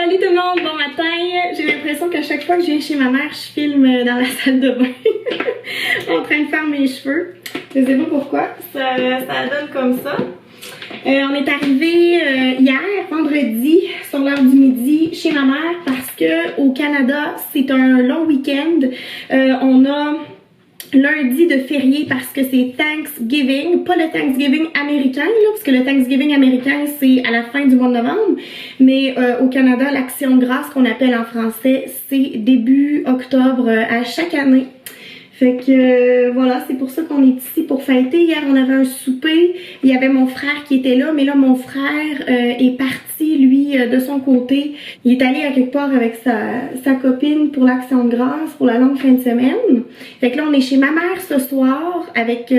Salut tout le monde, bon matin. J'ai l'impression qu'à chaque fois que je viens chez ma mère, je filme dans la salle de bain en train de faire mes cheveux. Je sais pas pourquoi, ça donne comme ça. On est arrivé hier, vendredi, sur l'heure du midi, chez ma mère parce que au Canada, c'est un long week-end. On a lundi de férié parce que c'est Thanksgiving, pas le Thanksgiving américain là, parce que le Thanksgiving américain c'est à la fin du mois de novembre, mais au Canada l'Action de grâce qu'on appelle en français c'est début octobre à chaque année. Fait que voilà, c'est pour ça qu'on est ici pour fêter. Hier on avait un souper, il y avait mon frère qui était là, mais là mon frère est parti lui de son côté. Il est allé à quelque part avec sa copine pour l'Action de grâce, pour la longue fin de semaine. Fait que là on est chez ma mère ce soir avec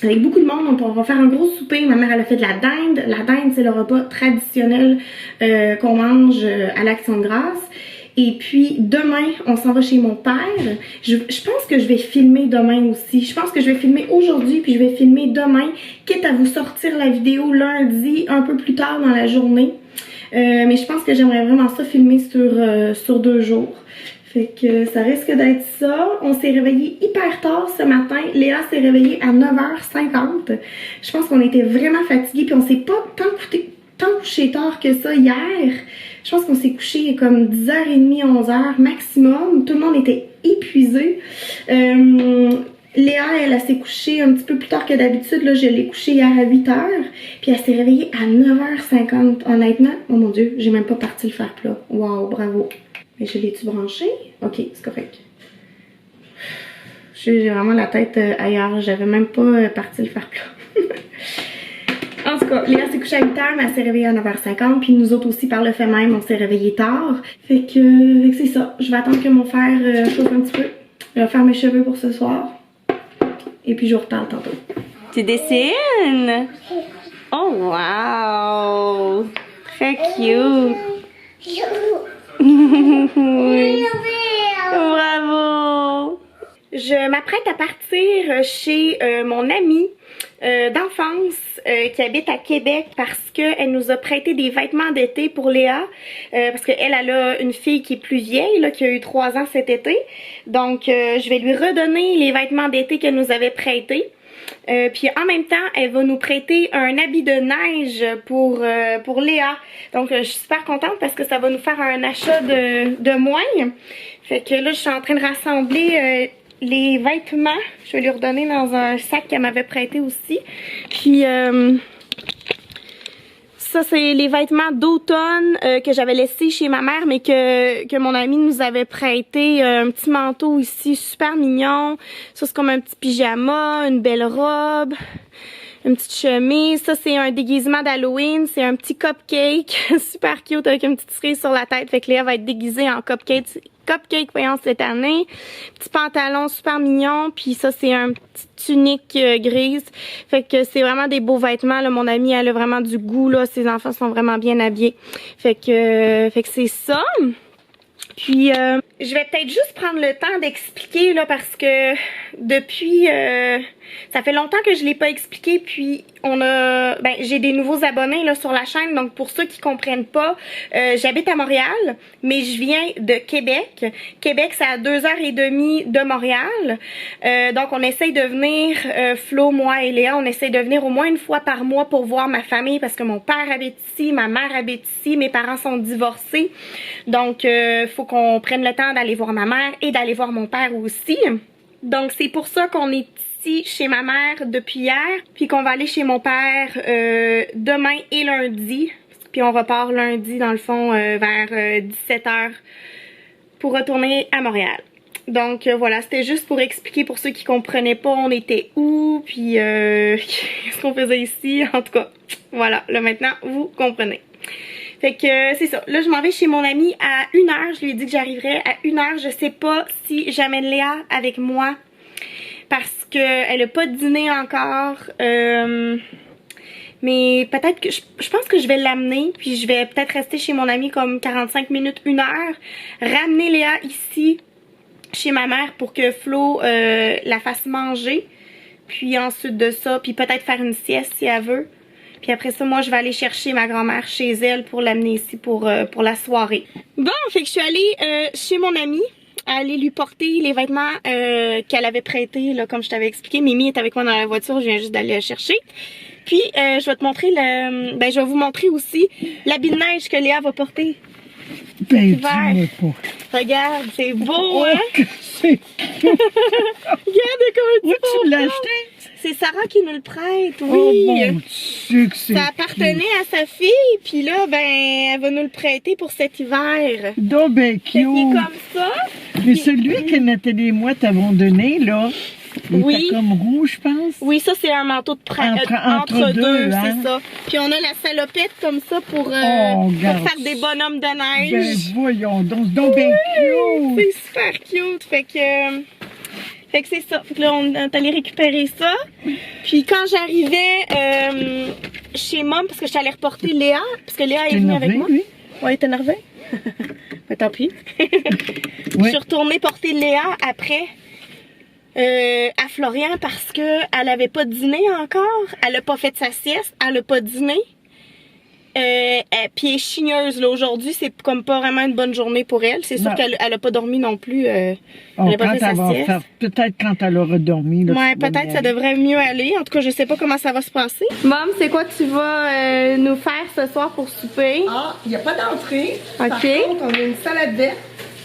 beaucoup de monde, donc on va faire un gros souper. Ma mère elle a fait de la dinde. La dinde c'est le repas traditionnel qu'on mange à l'Action de grâce. Et puis demain, on s'en va chez mon père. Je pense que je vais filmer demain aussi. Je pense que je vais filmer aujourd'hui puis je vais filmer demain, quitte à vous sortir la vidéo lundi un peu plus tard dans la journée. Mais je pense que j'aimerais vraiment ça filmer sur 2 jours. Fait que ça risque d'être ça. On s'est réveillé hyper tard ce matin. Léa s'est réveillée à 9h50. Je pense qu'on était vraiment fatigués puis on s'est pas tant couché tard que ça hier. Je pense qu'on s'est couché comme 10h30, 11h maximum. Tout le monde était épuisé. Léa, elle s'est couchée un petit peu plus tard que d'habitude. Là, je l'ai couchée hier à 8h. Puis elle s'est réveillée à 9h50. Honnêtement, oh mon Dieu, j'ai même pas parti le fer plat. Wow, bravo. Mais je l'ai-tu branché? Ok, c'est correct. J'ai vraiment la tête ailleurs. J'avais même pas parti le fer plat. En tout cas, Léa s'est couchée à 8h, mais elle s'est réveillée à 9h50. Puis nous autres aussi, par le fait même, on s'est réveillés tard. Fait que c'est ça. Je vais attendre que mon frère chauffe un petit peu. Je vais faire mes cheveux pour ce soir. Et puis je vous reparle tantôt. Tu dessines? Oh wow! Très cute! Oui. Bravo! Je m'apprête à partir chez mon amie d'enfance qui habite à Québec parce qu'elle nous a prêté des vêtements d'été pour Léa parce qu'elle a une fille qui est plus vieille là, qui a eu 3 ans cet été, donc je vais lui redonner les vêtements d'été qu'elle nous avait prêtés. Puis en même temps, elle va nous prêter un habit de neige pour Léa. Donc je suis super contente parce que ça va nous faire un achat de moins. Fait que là, je suis en train de rassembler les vêtements. Je vais lui redonner dans un sac qu'elle m'avait prêté aussi. Puis ça, c'est les vêtements d'automne que j'avais laissés chez ma mère, mais que mon amie nous avait prêté. Un petit manteau ici, super mignon. Ça, c'est comme un petit pyjama, une belle robe, une petite chemise. Ça, c'est un déguisement d'Halloween. C'est un petit cupcake, super cute, avec une petite cerise sur la tête. Fait que Léa va être déguisée en cupcake voyons, cette année. Petit pantalon super mignon. Puis ça, c'est un petit tunique grise. Fait que c'est vraiment des beaux vêtements. Là. Mon amie, elle a vraiment du goût. Là. Ses enfants sont vraiment bien habillés. Fait que c'est ça. Puis je vais peut-être juste prendre le temps d'expliquer là parce que depuis ça fait longtemps que je l'ai pas expliqué, puis j'ai des nouveaux abonnés là sur la chaîne, donc pour ceux qui comprennent pas, j'habite à Montréal, mais je viens de Québec. Québec, c'est à 2h30 de Montréal. Donc on essaye de venir, Flo, moi et Léa, on essaye de venir au moins une fois par mois pour voir ma famille parce que mon père habite ici, ma mère habite ici, mes parents sont divorcés. Donc faut qu'on prenne le temps d'aller voir ma mère et d'aller voir mon père aussi. Donc c'est pour ça qu'on est ici chez ma mère depuis hier, puis qu'on va aller chez mon père demain et lundi. Puis on repart lundi dans le fond vers 17h pour retourner à Montréal. Donc voilà, c'était juste pour expliquer pour ceux qui comprenaient pas on était où, puis qu'est-ce qu'on faisait ici. En tout cas, voilà, là maintenant vous comprenez. Fait que c'est ça. Là, je m'en vais chez mon amie à 1h. Je lui ai dit que j'arriverais à 1h. Je sais pas si j'amène Léa avec moi parce qu'elle a pas de dîner encore. Mais peut-être que je pense que je vais l'amener. Puis je vais peut-être rester chez mon amie comme 45 minutes, 1h. Ramener Léa ici chez ma mère pour que Flo la fasse manger. Puis ensuite de ça, puis peut-être faire une sieste si elle veut. Puis après ça, moi, je vais aller chercher ma grand-mère chez elle pour l'amener ici pour la soirée. Bon, fait que je suis allée chez mon amie, aller lui porter les vêtements qu'elle avait prêtés, là, comme je t'avais expliqué. Mimi est avec moi dans la voiture, je viens juste d'aller la chercher. Puis, je vais te montrer je vais vous montrer aussi l'habit de neige que Léa va porter. Ben, Hiver. Regarde, c'est beau, hein? Regarde comment tu l'as acheté? C'est Sarah qui nous le prête, oui. Oh mon Dieu, que c'est ça appartenait à sa fille, puis là, ben, elle va nous le prêter pour cet hiver. Donc, ben, Fait qu'il est cute. comme ça. Mais celui que Nathalie et moi t'avons donné, là, il Oui. était comme rouge, je pense. Oui, ça, c'est un manteau de Entre deux, hein? c'est ça. Puis on a la salopette comme ça pour regarde. faire des bonhommes de Ben, neige. voyons donc, ben cute. C'est super cute, fait que c'est ça. Fait que là, on est allé récupérer ça. Puis quand j'arrivais chez Mom, parce que j'étais allée reporter Léa, parce que Léa est venue avec moi. Oui. Ouais, elle est énervée. Mais tant pis. Je suis retournée porter Léa après à Florian parce que elle avait pas dîné encore. Elle a pas fait sa sieste. Elle a pas dîné. Puis elle est chigneuse là aujourd'hui, c'est comme pas vraiment une bonne journée pour elle. C'est sûr qu'elle a pas dormi non plus. Elle a pas fait sa sieste. Peut-être quand elle aura dormi. Là, ouais, peut-être ça devrait mieux aller. En tout cas, je sais pas comment ça va se passer. Mom, c'est quoi tu vas nous faire ce soir pour souper? Ah, il n'y a pas d'entrée. Ok. Par contre, on a une salade verte,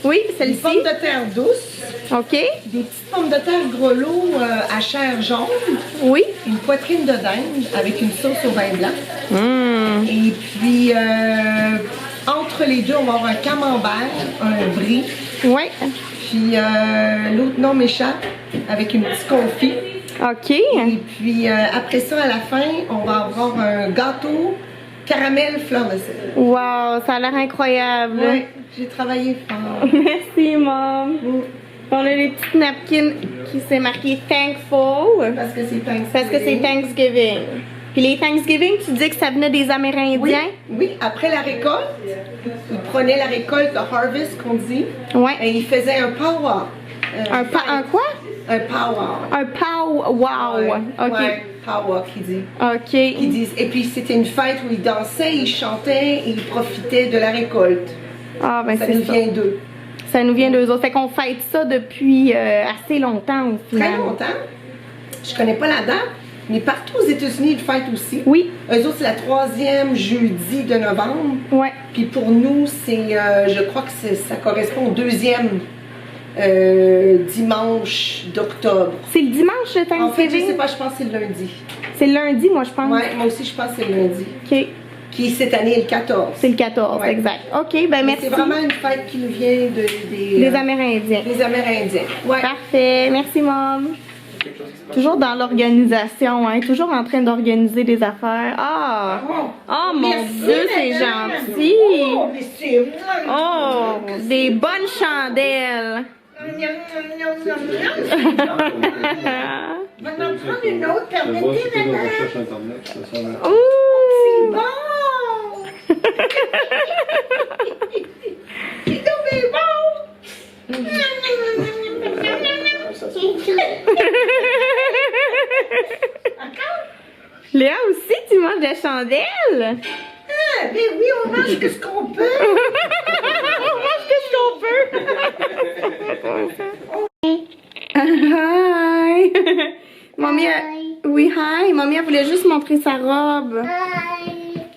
Oui, des celle-ci. pommes de terre douces, Ok. des petites pommes de terre grelots à chair jaune, Oui. une poitrine de dinde avec une sauce au vin blanc. Mmh. Et puis, entre les deux, on va avoir un camembert, un brie, Ouais. puis l'autre nom m'échappe, avec une petite confit. Ok. Et puis, après ça, à la fin, on va avoir un gâteau caramel fleur de sel. Wow, ça a l'air incroyable. Oui, j'ai travaillé fort. Merci, Mom. On a les petites napkins qui s'est marqué Thankful. Parce que c'est Thanksgiving. Parce que c'est Thanksgiving. Puis les Thanksgiving, tu dis que ça venait des Amérindiens? Oui, oui, après la récolte, ils prenaient la récolte, le harvest qu'on dit, Ouais. et ils faisaient un powwow. Un quoi? Un powwow. Un pow wow. Ouais, Ok. ouais, powwow qui dit. Ok. Ils disent. Et puis c'était une fête où ils dansaient, ils chantaient, et ils profitaient de la récolte. Ah, ben Ça c'est nous ça. vient d'eux. Ça nous vient d'eux autres. Fait qu'on fête ça depuis assez longtemps au final. Très longtemps. Je connais pas la date, mais partout aux États-Unis, ils le fêtent aussi. Oui. Eux autres, c'est la 3e jeudi de novembre. Ouais. Puis pour nous, c'est, je crois que ça correspond au 2e dimanche d'octobre. C'est le dimanche, le Thanksgiving? En fait, je sais pas, je pense que c'est le lundi. C'est le lundi, moi, je pense. Ouais, moi aussi, je pense que c'est le lundi. Ok. Qui cette année est le 14. C'est le 14, Ouais. exact. Ok, ben Mais merci. c'est vraiment une fête qui nous vient Des Amérindiens. des Amérindiens. Ouais. Parfait. Merci, Mom. Toujours dans l'organisation, hein. Toujours en train d'organiser des affaires. Ah! Oh, mon Dieu, c'est gentil! Oh, mais c'est... Oh! Des bonnes chandelles! On va en prendre une autre, Je vois permettez, si tu maman. recherches Internet, ça sent la... Ouh! Bon! C'est donc bien bon! Léa aussi, tu manges de la chandelle? Ah, ben oui, on mange que ce qu'on peut! On mange que ce qu'on peut! Hi! Mamie, oui, hi! Mamie, elle voulait juste montrer sa robe.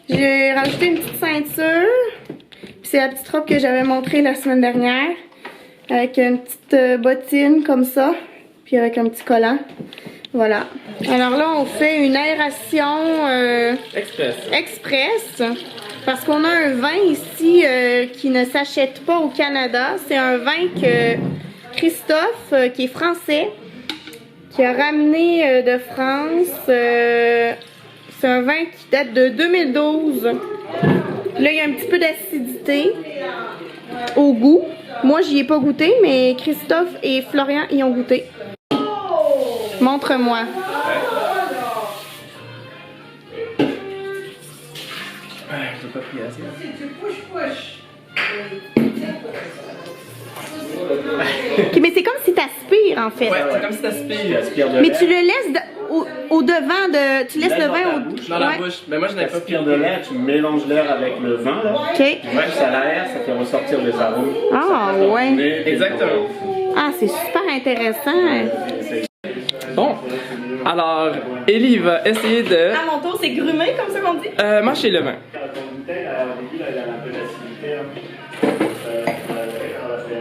J'ai rajouté une petite ceinture. Puis c'est la petite robe que j'avais montrée la semaine dernière. Avec une petite bottine comme ça. Puis avec un petit collant. Voilà. Alors là, on fait une aération express. Parce qu'on a un vin ici qui ne s'achète pas au Canada. C'est un vin que Christophe, qui est français, qui a ramené de France. C'est un vin qui date de 2012. Là, il y a un petit peu d'acidité au goût. Moi, j'y ai pas goûté, mais Christophe et Florian y ont goûté. Montre-moi. Ok, mais c'est comme si t'aspires en fait. Ouais, c'est comme si t'aspires. Mais tu le laisses au devant de... Tu laisses le vin au... Dans la bouche. Mais moi, je n'avais pas Aspire de l'air, tu mélanges l'air avec le vin, là. OK. Tu verses à l'air, ça fait ressortir les arômes. Ah, ouais. Exactement. Ah, c'est super intéressant. Bon. Alors, Ellie va essayer de À mon tour, c'est grumé, comme ça qu'on dit? mâcher le vin.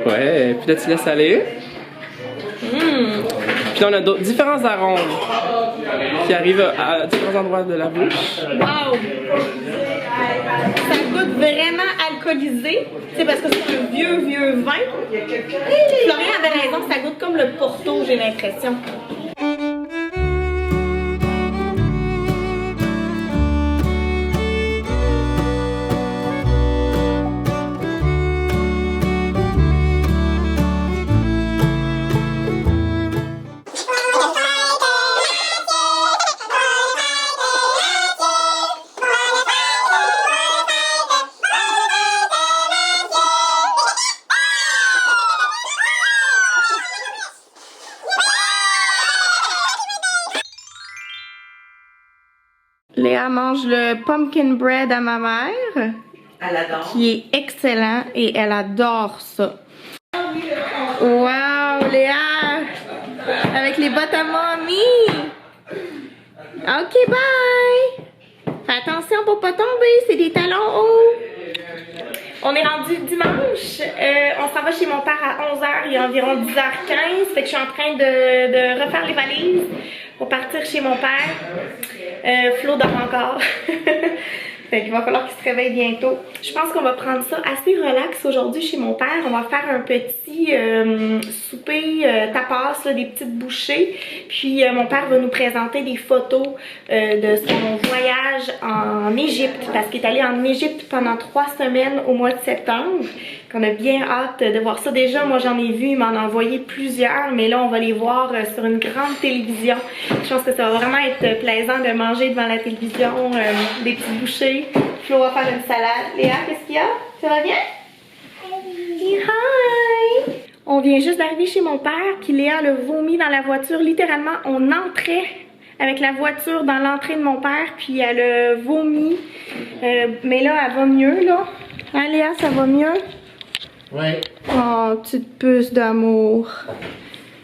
Ouais, puis là, tu laisses aller. Puis on a différents arômes qui arrivent à différents endroits de la bouche. Wow! Ça goûte vraiment alcoolisé. C'est parce que c'est un vieux vin. Florian avait raison, ça goûte comme le Porto, j'ai l'impression. Léa mange le pumpkin bread à ma mère. Elle adore. Qui est excellent et elle adore ça. Wow, Léa! Avec les bottes à mamie! Ok, bye! Fais attention pour pas tomber, c'est des talons hauts. On est rendu dimanche. On s'en va chez mon père à 11h. Il est environ 10h15. Fait que je suis en train de refaire les valises pour partir chez mon père. Flo dort encore. Fait qu'il va falloir qu'il se réveille bientôt. Je pense qu'on va prendre ça assez relax aujourd'hui chez mon père. On va faire un petit souper tapas, là, des petites bouchées. Puis mon père va nous présenter des photos de son voyage en Égypte. Parce qu'il est allé en Égypte pendant 3 semaines au mois de septembre. Qu'on a bien hâte de voir ça. Déjà, moi j'en ai vu, il m'en a envoyé plusieurs. Mais là, on va les voir sur une grande télévision. Je pense que ça va vraiment être plaisant de manger devant la télévision des petites bouchées. Flo va faire une salade. Léa, qu'est-ce qu'il y a? Ça va bien? Hi! On vient juste d'arriver chez mon père, puis Léa a vomi dans la voiture. Littéralement, on entrait avec la voiture dans l'entrée de mon père, puis elle a vomi. Mais là, elle va mieux, là. Hein, Léa, ça va mieux? Oui. Oh, petite puce d'amour.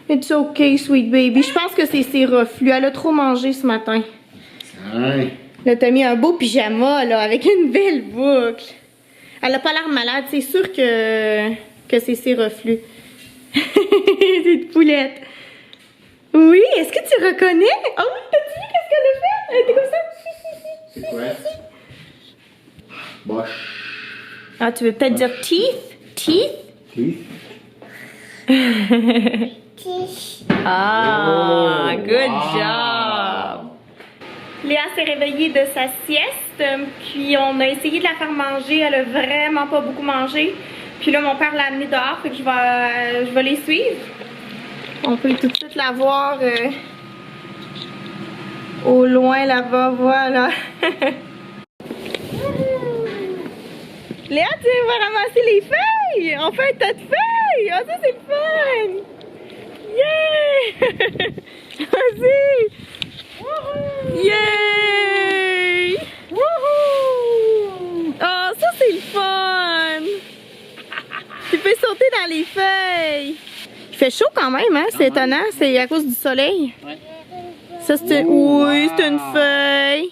It's okay, sweet baby. Je pense que c'est ses reflux. Elle a trop mangé ce matin. Ouais. Là, t'as mis un beau pyjama, là, avec une belle boucle. Elle a pas l'air malade. C'est sûr que c'est ses reflux. Cette poulette. Oui, est-ce que tu reconnais? Oh oui, t'as-tu vu qu'est-ce qu'elle a fait? Elle était comme ça. C'est quoi? Boche. Ah, tu veux peut-être dire teeth? Teeth? Teeth? Ah, Oh, good wow. job! Léa s'est réveillée de sa sieste, puis on a essayé de la faire manger. Elle a vraiment pas beaucoup mangé. Puis là, mon père l'a amenée dehors, fait que je vais les suivre. On peut tout de suite la voir au loin là-bas, voilà. Léa, tu vas ramasser les feuilles! On fait un tas de feuilles! Oh, ça, c'est le fun! Yeah! Vas-y! Yay! Wouhou! Oh, ça, c'est le fun! Tu peux sauter dans les feuilles! Il fait chaud quand même, hein? C'est étonnant, c'est à cause du soleil. Ouais. Ça, c'est oui, c'est une feuille.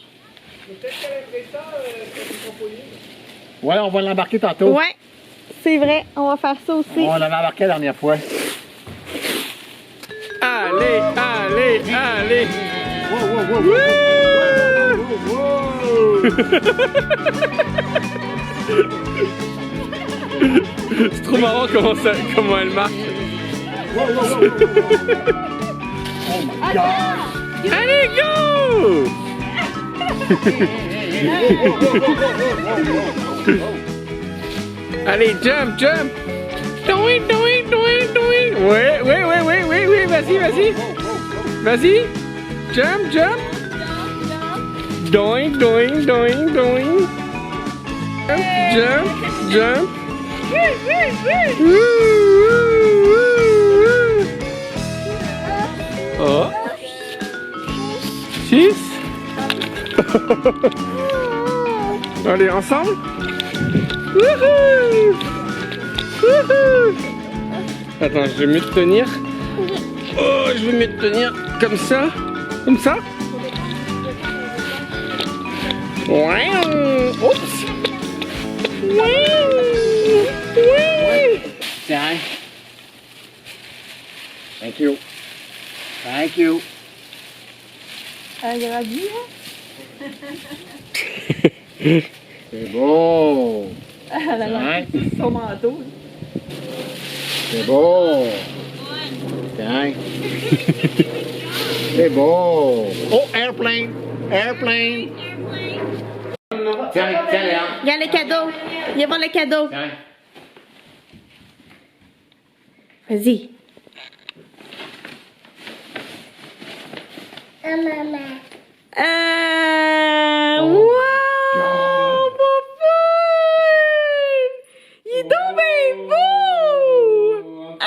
Ouais, on va l'embarquer tantôt. Ouais, c'est vrai, on va faire ça aussi. On l'avait embarqué la dernière fois. Allez, allez, allez! C'est trop marrant comment elle marche. Oh my God! Allez, go! Allez, jump, jump! Doing, doing, doing, doing! Ouais, vas-y, vas-y! Vas-y! Jump, jump! Doing, doing, doing, doing! Jump, jump! Oh! 6. Allez, ensemble. Wouhou! Wouhou! Attends, je vais mieux te tenir. Oh, je vais mieux te tenir comme ça. Comme ça. Ouais. Oups. Ouais. Tiens. Thank you. Thank you. Agrandi, C'est beau. hein? Son manteau. C'est beau. Tiens. C'est beau. Oh, airplane. Airplane. Tiens, Léa. Regarde le cadeau. Viens voir le cadeau. Tiens. Vas-y. Wow! Il est donc bien beau! Ah!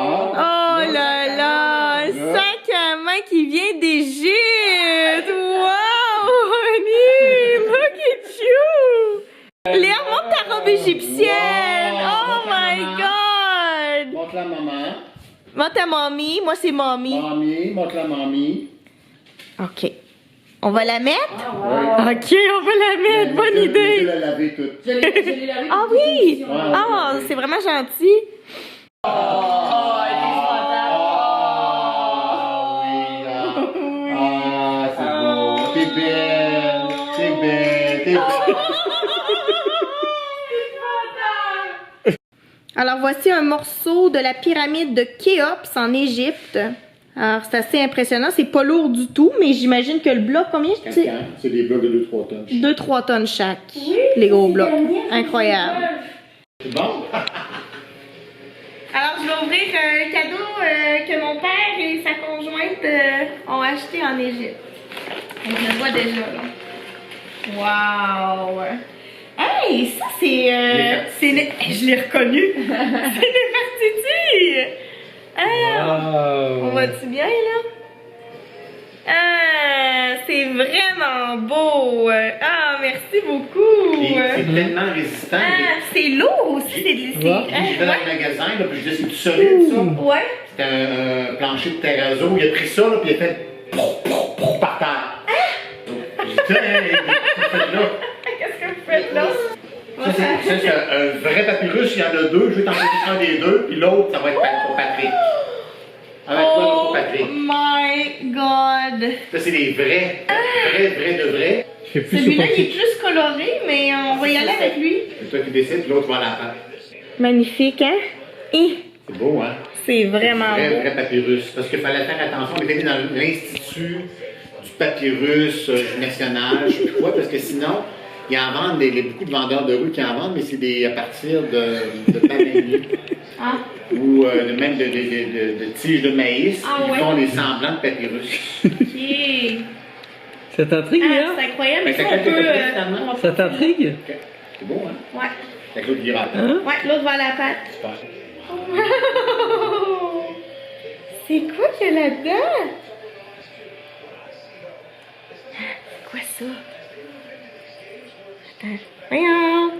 Oh là là! Sac à main qui vient d'Égypte! Wow! Honey! Look at you! Léa, montre ta robe égyptienne! Oh my god! Montre la maman. Montre ta mamie. Moi, c'est mamie. Mamie, montre la mamie. OK. On va la mettre? Oui. OK, on va la mettre. Bonne Je idée. la laver toute. Ah oui! Ah, c'est vraiment gentil. C'est beau. T'es belle. T'es belle. T'es belle. Alors, voici un morceau de la pyramide de Khéops en Égypte. Alors, c'est assez impressionnant. C'est pas lourd du tout, mais j'imagine que le bloc, combien? C'est des blocs de 2-3 tonnes. 2-3 tonnes chaque. Les gros blocs. Incroyable. C'est bon? Alors, je vais ouvrir un cadeau que mon père et sa conjointe ont acheté en Égypte. On le voit déjà, là. Wow! Hey, ça, c'est... je l'ai reconnu! C'est Nefertiti! On va-tu bien, là? Ah, c'est vraiment beau! Ah, merci beaucoup! C'est tellement résistant. Ah, c'est lourd aussi, c'est de J'étais dans le magasin, là, puis je disais, c'est tout solide, ça. Ouais. C'était un plancher de terrazzo. Il a pris ça, là, puis il a fait par terre. J'ai dit, hey, Qu'est-ce que vous faites là? ça, c'est un vrai papyrus, il y en a deux. Je vais t'en faire un des deux, puis l'autre, ça va être pour Patrick. Ça va être quoi pour Patrick? My God! Ça, c'est des vrais de vrais. Celui-là, il est plus coloré, mais on va y aller avec lui. C'est toi qui décides, puis l'autre va à la patte. Magnifique, hein? Et C'est beau, hein? c'est vraiment beau. Vrai papyrus. Parce qu'il fallait faire attention, on était mis dans l'Institut du papyrus national, je sais plus quoi, parce que sinon, ils en vendent, beaucoup de vendeurs de rue qui en vendent, mais c'est à partir de bananes. Ou même de tiges de maïs, ils font des semblants de papyrus. Ok. Ça t'intrigue, Ah, Léa? c'est incroyable. Fait que Ça, on ça peut, fait finalement. Ça t'intrigue? C'est beau, hein? Ouais. Fait que l'autre ira. Ouais, l'autre va à la patte. Super. Wow! C'est quoi qu'il y a là-dedans? C'est quoi ça? Attends. Voyons.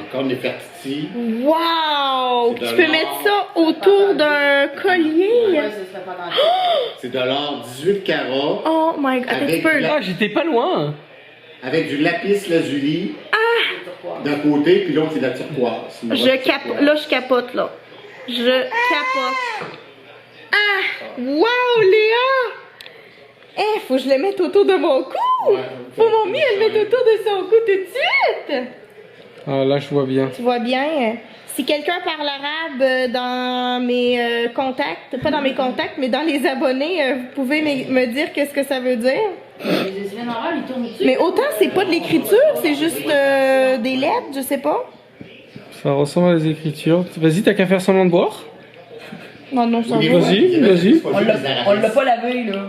Encore Nefertiti. Wow! C'est Tu de peux l'or. mettre ça autour d'un collier. C'est de l'or 18 carats Oh my god. Attends, Avec tu peux. la- Ah, j'étais pas loin. avec du lapis lazuli d'un côté, puis l'autre c'est de la turquoise. Une roche turquoise. Là, je capote, là. Je capote. Ah! Wow, Léa! Eh, faut que je le mette autour de mon cou! Ouais, Faut mon mie, elle le mette autour de son cou tout de suite! Ah, là, je vois bien. Tu vois bien. Si quelqu'un parle arabe dans mes contacts, pas dans mes contacts, mais dans les abonnés, vous pouvez me dire qu'est-ce que ça veut dire? Mais autant c'est pas de l'écriture, c'est juste des lettres, je sais pas. Ça ressemble à des écritures. Vas-y, t'as qu'à faire semblant de boire. Non, non, ça Oui, va. Vas-y, vas-y. On l'a pas lavé, là.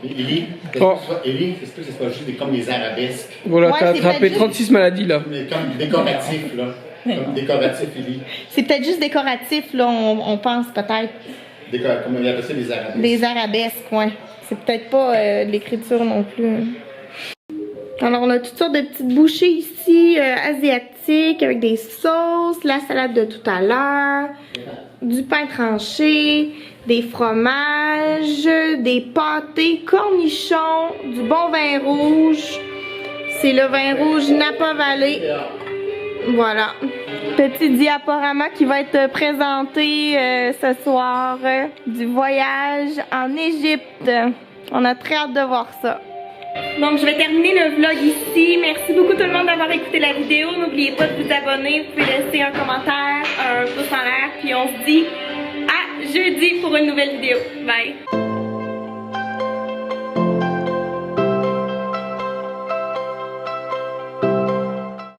Élie, Oh. est-ce que c'est pas juste comme des arabesques, Voilà, Ouais, t'as c'est attrapé pas juste- 36 maladies là. mais comme décoratifs, là? Comme décoratif, Lily. C'est peut-être juste décoratif, là, on pense peut-être. Comment il appelle ça, les arabesques? Des arabesques, ouais. C'est peut-être pas de l'écriture non plus. Alors, on a toutes sortes de petites bouchées ici, asiatiques, avec des sauces, la salade de tout à l'heure, du pain tranché, des fromages, des pâtés, cornichons, du bon vin rouge. C'est le vin rouge Napa Valley. Voilà. Petit diaporama qui va être présenté ce soir du voyage en Égypte. On a très hâte de voir ça. Donc, je vais terminer le vlog ici. Merci beaucoup tout le monde d'avoir écouté la vidéo. N'oubliez pas de vous abonner. Vous pouvez laisser un commentaire, un pouce en l'air. Puis on se dit à jeudi pour une nouvelle vidéo. Bye!